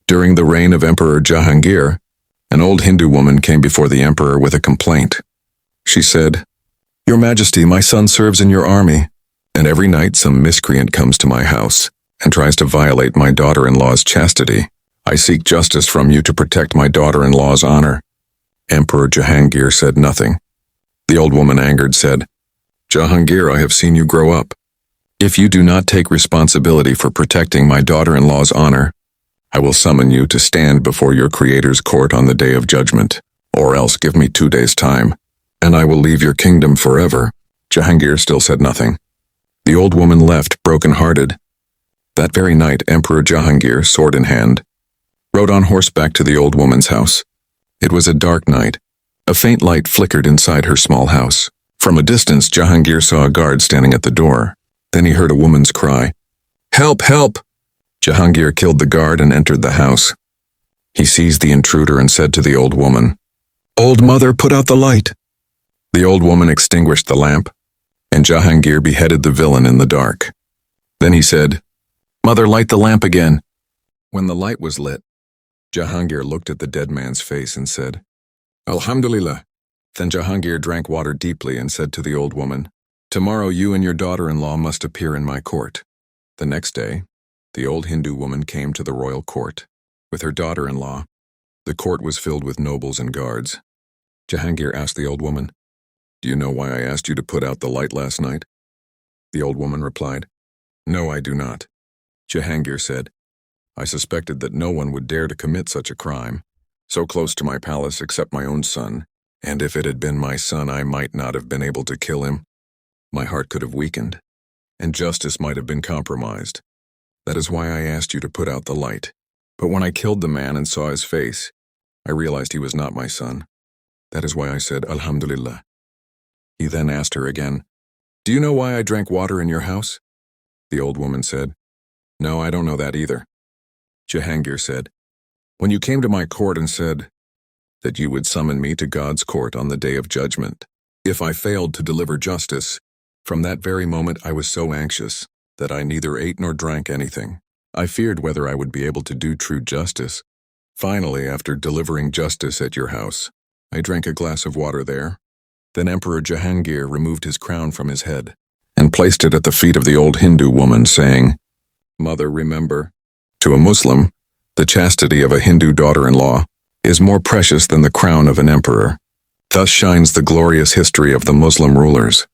During the reign of Emperor Jahangir, an old Hindu woman came before the emperor with a complaint. She said, "Your Majesty, my son serves in your army, and every night some miscreant comes to my house and tries to violate my daughter-in-law's chastity. I seek justice from you to protect my daughter-in-law's honor." Emperor Jahangir said nothing. The old woman, angered, said, "Jahangir, I have seen you grow up. If you do not take responsibility for protecting my daughter-in-law's honor, I will summon you to stand before your Creator's court on the day of judgment, or else give me 2 days' time, and I will leave your kingdom forever." Jahangir still said nothing. The old woman left, broken-hearted. That very night, Emperor Jahangir, sword in hand, rode on horseback to the old woman's house. It was a dark night. A faint light flickered inside her small house. From a distance, Jahangir saw a guard standing at the door. Then he heard a woman's cry, "Help! Help!" Jahangir killed the guard and entered the house. He seized the intruder and said to the old woman, "Old mother, put out the light." The old woman extinguished the lamp, and Jahangir beheaded the villain in the dark. Then he said, "Mother, light the lamp again." When the light was lit, Jahangir looked at the dead man's face and said, "Alhamdulillah." Then Jahangir drank water deeply and said to the old woman, "Tomorrow you and your daughter-in-law must appear in my court." The next day, the old Hindu woman came to the royal court with her daughter-in-law. The court was filled with nobles and guards. Jahangir asked the old woman, "Do you know why I asked you to put out the light last night?" The old woman replied, "No, I do not." Jahangir said, "I suspected that no one would dare to commit such a crime, so close to my palace except my own son, and if it had been my son, I might not have been able to kill him. My heart could have weakened, and justice might have been compromised. That is why I asked you to put out the light. But when I killed the man and saw his face, I realized he was not my son. That is why I said, Alhamdulillah." He then asked her again, "Do you know why I drank water in your house?" The old woman said, "No, I don't know that either." Jahangir said, "When you came to my court and said that you would summon me to God's court on the day of judgment, if I failed to deliver justice, from that very moment I was so anxious that I neither ate nor drank anything. I feared whether I would be able to do true justice. Finally, after delivering justice at your house, I drank a glass of water there." Then Emperor Jahangir removed his crown from his head and placed it at the feet of the old Hindu woman, saying, "Mother, remember, to a Muslim, the chastity of a Hindu daughter-in-law is more precious than the crown of an emperor. Thus shines the glorious history of the Muslim rulers."